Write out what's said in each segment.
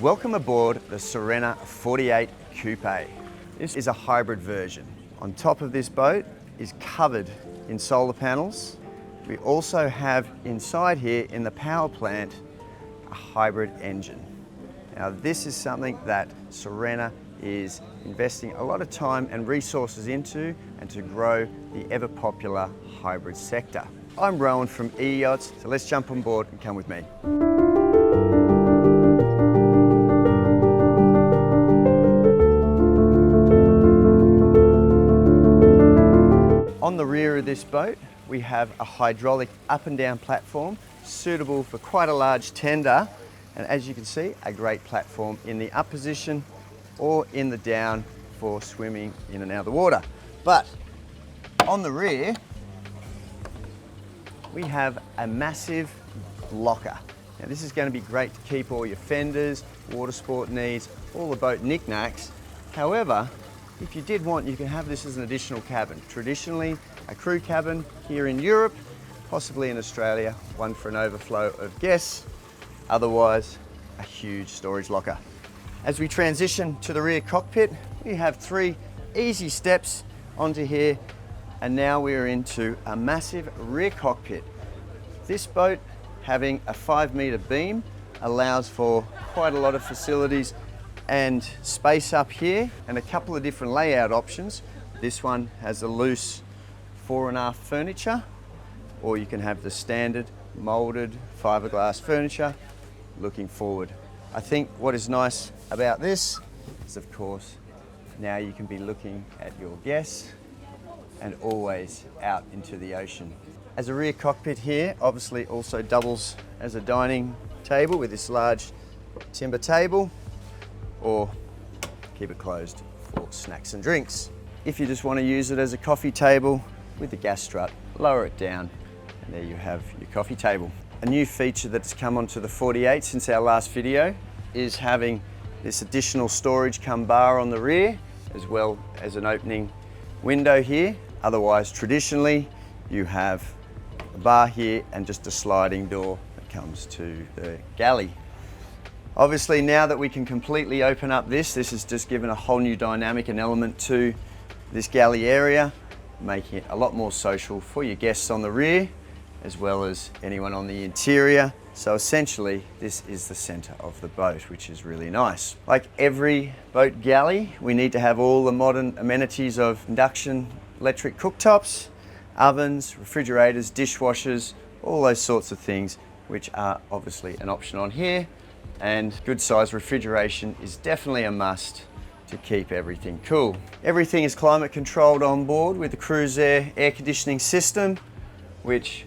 Welcome aboard the Sirena 48 Coupe. This is a hybrid version. On top of this boat is covered in solar panels. We also have inside here in the power plant a hybrid engine. Now this is something that Sirena is investing a lot of time and resources into and to grow the ever popular hybrid sector. I'm Rowan from Yachts, so let's jump on board and come with me. On the rear of this boat, we have a hydraulic up and down platform suitable for quite a large tender. And as you can see, a great platform in the up position or in the down for swimming in and out of the water. But on the rear, we have a massive locker. Now this is going to be great to keep all your fenders, water sport needs, all the boat knickknacks. However, if you did want, you can have this as an additional cabin. Traditionally, a crew cabin here in Europe, possibly in Australia, one for an overflow of guests, otherwise a huge storage locker. As we transition to the rear cockpit, we have 3 easy steps onto here, and now we're into a massive rear cockpit. This boat, having a 5-meter beam, allows for quite a lot of facilities and space up here, and a couple of different layout options. This one has a loose fore and aft furniture, or you can have the standard molded fiberglass furniture looking forward. I think what is nice about this is, of course, now you can be looking at your guests and always out into the ocean. As a rear cockpit here, obviously also doubles as a dining table with this large timber table, or keep it closed for snacks and drinks. If you just want to use it as a coffee table with the gas strut, lower it down, and there you have your coffee table. A new feature that's come onto the 48 since our last video is having this additional storage cum bar on the rear, as well as an opening window here. Otherwise, traditionally, you have a bar here and just a sliding door that comes to the galley. Obviously, now that we can completely open up this has just given a whole new dynamic and element to this galley area, making it a lot more social for your guests on the rear, as well as anyone on the interior. So essentially, this is the center of the boat, which is really nice. Like every boat galley, we need to have all the modern amenities of induction electric cooktops, ovens, refrigerators, dishwashers, all those sorts of things, which are obviously an option on here. And good size refrigeration is definitely a must to keep everything cool. Everything is climate controlled on board with the Cruise air conditioning system, which,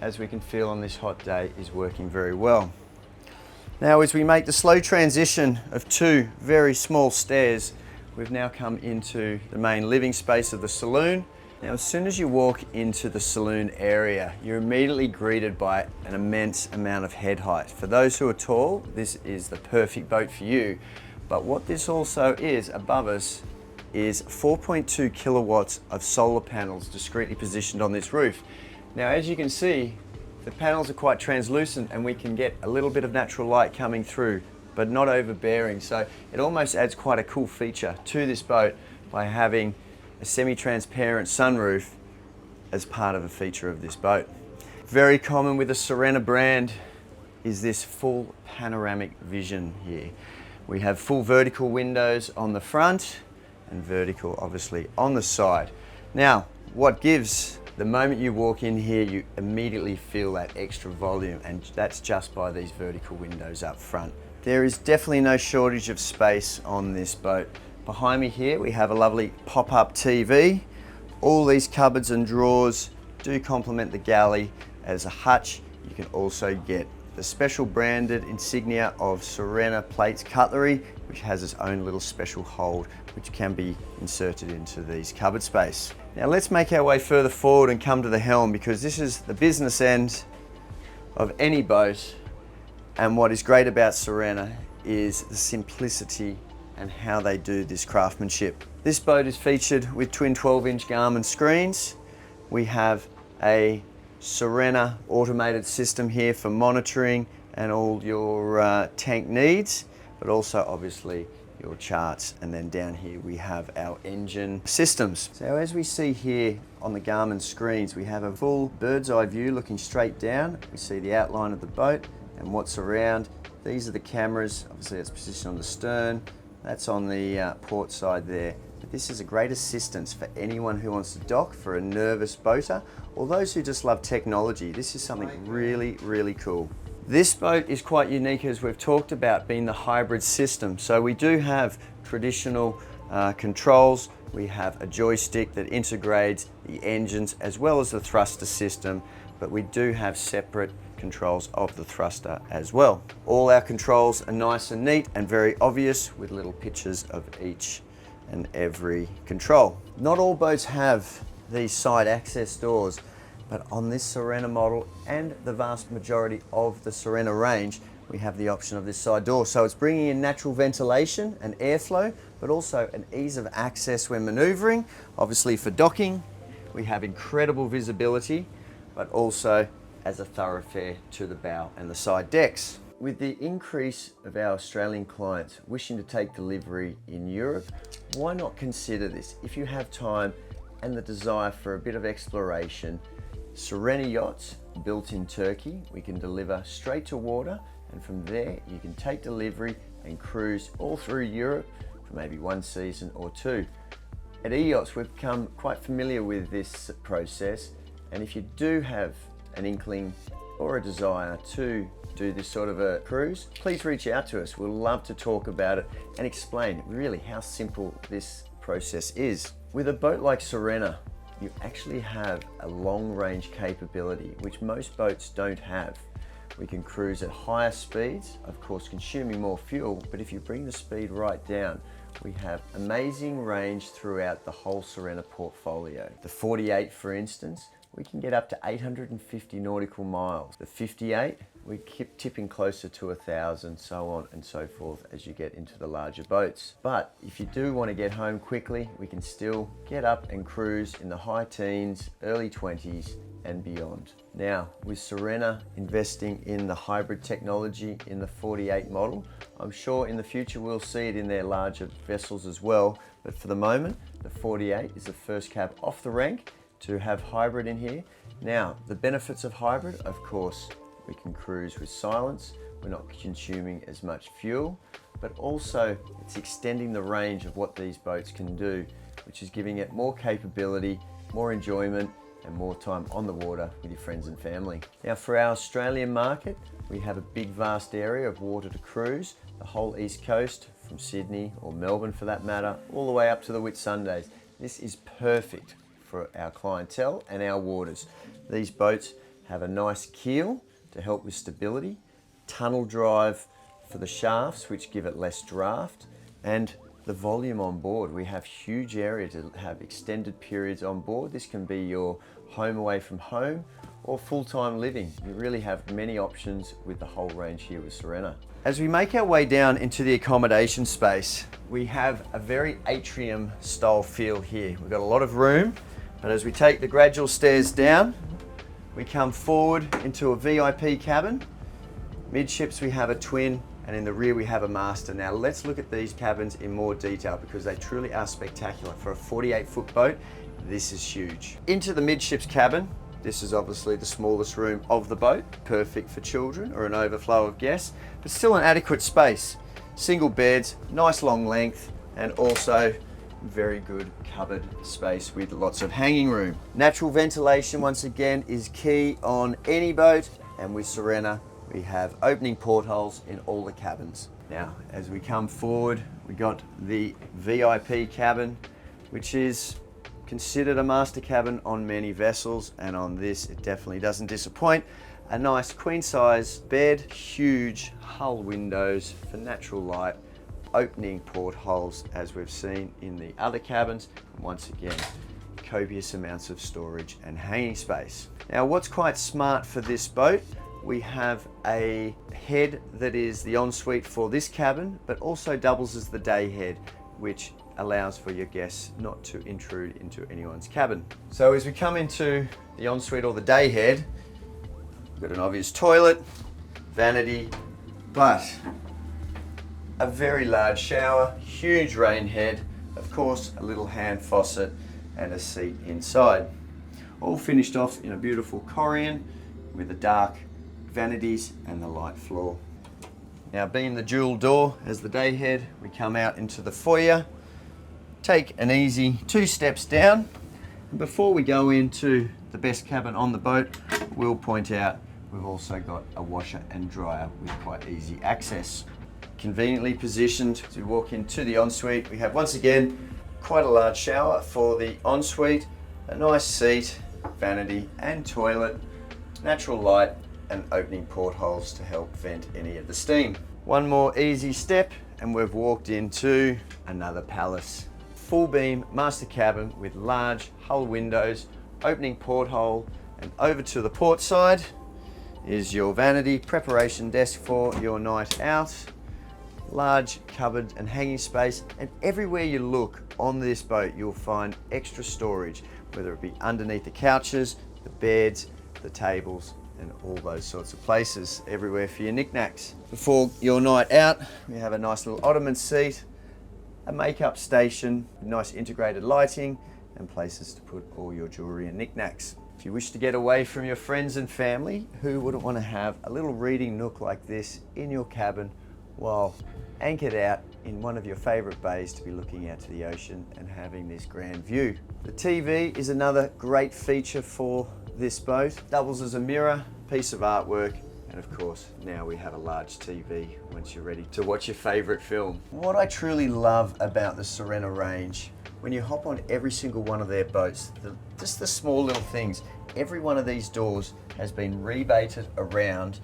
as we can feel on this hot day, is working very well. Now, as we make the slow transition of 2 very small stairs, we've now come into the main living space of the saloon. Now, as soon as you walk into the saloon area, you're immediately greeted by an immense amount of head height. For those who are tall, this is the perfect boat for you. But what this also is above us is 4.2 kilowatts of solar panels discreetly positioned on this roof. Now, as you can see, the panels are quite translucent and we can get a little bit of natural light coming through, but not overbearing. So it almost adds quite a cool feature to this boat by having a semi-transparent sunroof as part of a feature of this boat. Very common with the Sirena brand is this full panoramic vision here. We have full vertical windows on the front and vertical obviously on the side. Now, what gives, the moment you walk in here, you immediately feel that extra volume, and that's just by these vertical windows up front. There is definitely no shortage of space on this boat. Behind me here, we have a lovely pop-up TV. All these cupboards and drawers do complement the galley. As a hutch, you can also get the special branded insignia of Sirena plates cutlery, which has its own little special hold, which can be inserted into these cupboard space. Now let's make our way further forward and come to the helm, because this is the business end of any boat. And what is great about Sirena is the simplicity and how they do this craftsmanship. This boat is featured with twin 12-inch Garmin screens. We have a Sirena automated system here for monitoring and all your tank needs. but also obviously your charts. And then down here we have our engine systems. So as we see here on the Garmin screens, we have a full bird's eye view looking straight down. We see the outline of the boat and what's around. These are the cameras. Obviously it's positioned on the stern. That's on the port side there. But this is a great assistance for anyone who wants to dock, for a nervous boater, or those who just love technology. This is something really, really cool. This boat is quite unique, as we've talked about, being the hybrid system. So we do have traditional controls. We have a joystick that integrates the engines as well as the thruster system, but we do have separate controls of the thruster as well. All our controls are nice and neat and very obvious, with little pictures of each and every control. Not all boats have these side access doors, but on this Sirena model and the vast majority of the Sirena range, we have the option of this side door. So it's bringing in natural ventilation and airflow, but also an ease of access when maneuvering. Obviously for docking, we have incredible visibility, but also as a thoroughfare to the bow and the side decks. With the increase of our Australian clients wishing to take delivery in Europe, why not consider this? If you have time and the desire for a bit of exploration, Sirena yachts built in Turkey, we can deliver straight to water, and from there you can take delivery and cruise all through Europe for maybe one season or two. At eYachts, we've become quite familiar with this process, and if you do have an inkling or a desire to do this sort of a cruise, please reach out to us. We'll love to talk about it and explain really how simple this process is. With a boat like Sirena, you actually have a long range capability, which most boats don't have. We can cruise at higher speeds, of course consuming more fuel, but if you bring the speed right down, we have amazing range throughout the whole Sirena portfolio. The 48, for instance, we can get up to 850 nautical miles. The 58, we keep tipping closer to 1,000, so on and so forth as you get into the larger boats. But if you do want to get home quickly, we can still get up and cruise in the high teens, early 20s and beyond. Now, with Sirena investing in the hybrid technology in the 48 model, I'm sure in the future we'll see it in their larger vessels as well. But for the moment, the 48 is the first cab off the rank to have hybrid in here. Now, the benefits of hybrid, of course, we can cruise with silence, we're not consuming as much fuel, but also it's extending the range of what these boats can do, which is giving it more capability, more enjoyment, and more time on the water with your friends and family. Now, for our Australian market, we have a big vast area of water to cruise, the whole east coast from Sydney or Melbourne for that matter, all the way up to the Whitsundays. This is perfect for our clientele and our waters. These boats have a nice keel to help with stability, tunnel drive for the shafts which give it less draft, and the volume on board. We have huge area to have extended periods on board. This can be your home away from home or full-time living. You really have many options with the whole range here with Sirena. As we make our way down into the accommodation space, we have a very atrium style feel here. We've got a lot of room, but as we take the gradual stairs down, we come forward into a VIP cabin. Midships we have a twin, and in the rear we have a master. Now let's look at these cabins in more detail because they truly are spectacular. For a 48-foot boat, this is huge. Into the midships cabin, this is obviously the smallest room of the boat, perfect for children or an overflow of guests, but still an adequate space. Single beds, nice long length, and also very good cupboard space with lots of hanging room. Natural ventilation, once again, is key on any boat, and with Sirena, we have opening portholes in all the cabins. Now, as we come forward, we got the VIP cabin, which is considered a master cabin on many vessels, and on this, it definitely doesn't disappoint. A nice queen size bed, huge hull windows for natural light, opening portholes as we've seen in the other cabins. And once again, copious amounts of storage and hanging space. Now, what's quite smart for this boat, we have a head that is the ensuite for this cabin, but also doubles as the day head, which allows for your guests not to intrude into anyone's cabin. So as we come into the ensuite or the day head, we've got an obvious toilet, vanity, but a very large shower, huge rain head, of course a little hand faucet and a seat inside. All finished off in a beautiful Corian with the dark vanities and the light floor. Now, being the dual door as the day head, we come out into the foyer, take an easy 2 steps down. And before we go into the best cabin on the boat, we'll point out we've also got a washer and dryer with quite easy access. Conveniently positioned to walk into the ensuite. We have, once again, quite a large shower for the ensuite, a nice seat, vanity and toilet, natural light and opening portholes to help vent any of the steam. One more easy step and we've walked into another palace. Full beam master cabin with large hull windows, opening porthole, and over to the port side is your vanity, preparation desk for your night out, large cupboard and hanging space, and everywhere you look on this boat you'll find extra storage, whether it be underneath the couches, the beds, the tables, and all those sorts of places, everywhere for your knickknacks. Before your night out, we have a nice little ottoman seat, a makeup station, nice integrated lighting, and places to put all your jewelry and knickknacks. If you wish to get away from your friends and family, who wouldn't want to have a little reading nook like this in your cabin while anchored out in one of your favorite bays to be looking out to the ocean and having this grand view. The TV is another great feature for this boat. Doubles as a mirror, piece of artwork, and of course now we have a large TV once you're ready to watch your favorite film. What I truly love about the Sirena range, when you hop on every single one of their boats, just the small little things, every one of these doors has been rebaited around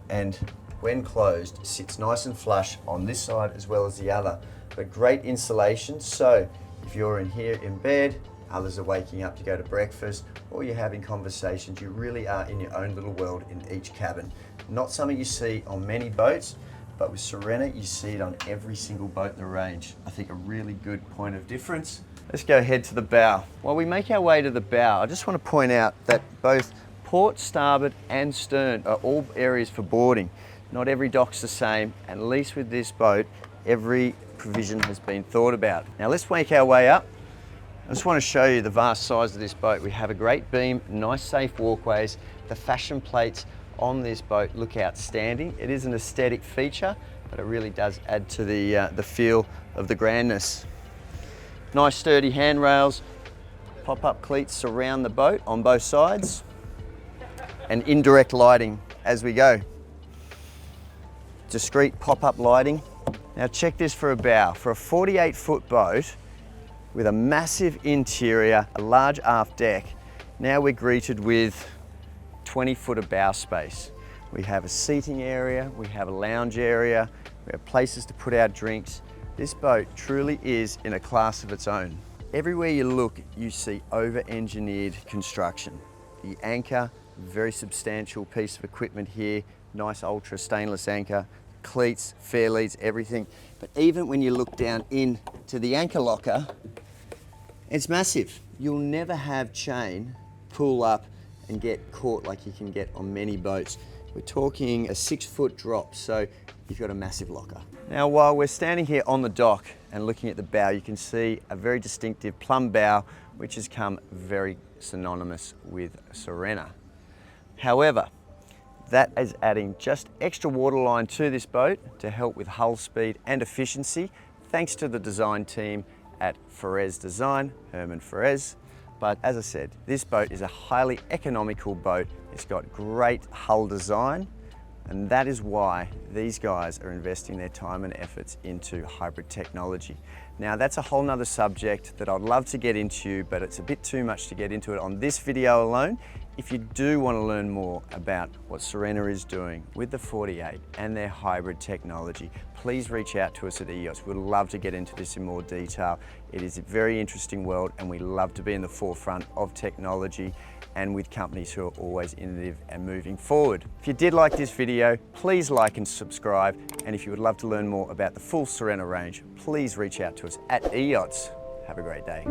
and when closed sits nice and flush on this side as well as the other. But great insulation, so if you're in here in bed, others are waking up to go to breakfast, or you're having conversations, you really are in your own little world in each cabin. Not something you see on many boats, but with Sirena, you see it on every single boat in the range. I think a really good point of difference. Let's go ahead to the bow. While we make our way to the bow, I just want to point out that both port, starboard, and stern are all areas for boarding. Not every dock's the same, and at least with this boat, every provision has been thought about. Now let's make our way up. I just want to show you the vast size of this boat. We have a great beam, nice safe walkways. The fashion plates on this boat look outstanding. It is an aesthetic feature, but it really does add to the feel of the grandness. Nice sturdy handrails, pop-up cleats surround the boat on both sides, and indirect lighting as we go. Discreet pop-up lighting. Now check this for a bow. For a 48-foot boat, with a massive interior, a large aft deck, now we're greeted with 20-foot of bow space. We have a seating area, we have a lounge area, we have places to put our drinks. This boat truly is in a class of its own. Everywhere you look, you see over-engineered construction. The anchor, very substantial piece of equipment here, nice ultra stainless anchor, cleats, fair leads, everything. But even when you look down into the anchor locker, it's massive. You'll never have chain pull up and get caught like you can get on many boats. We're talking a 6-foot drop, so you've got a massive locker. Now, while we're standing here on the dock and looking at the bow, you can see a very distinctive plumb bow, which has come very synonymous with Sirena. However, that is adding just extra waterline to this boat to help with hull speed and efficiency, thanks to the design team at Ferez Design, Herman Ferez. But as I said, this boat is a highly economical boat. It's got great hull design, and that is why these guys are investing their time and efforts into hybrid technology. Now, that's a whole nother subject that I'd love to get into, but it's a bit too much to get into it on this video alone. If you do want to learn more about what Sirena is doing with the 48 and their hybrid technology, please reach out to us at EOS. We'd love to get into this in more detail. It is a very interesting world, and we love to be in the forefront of technology and with companies who are always innovative and moving forward. If you did like this video, please like and subscribe. And if you would love to learn more about the full Sirena range, please reach out to us at EOS. Have a great day.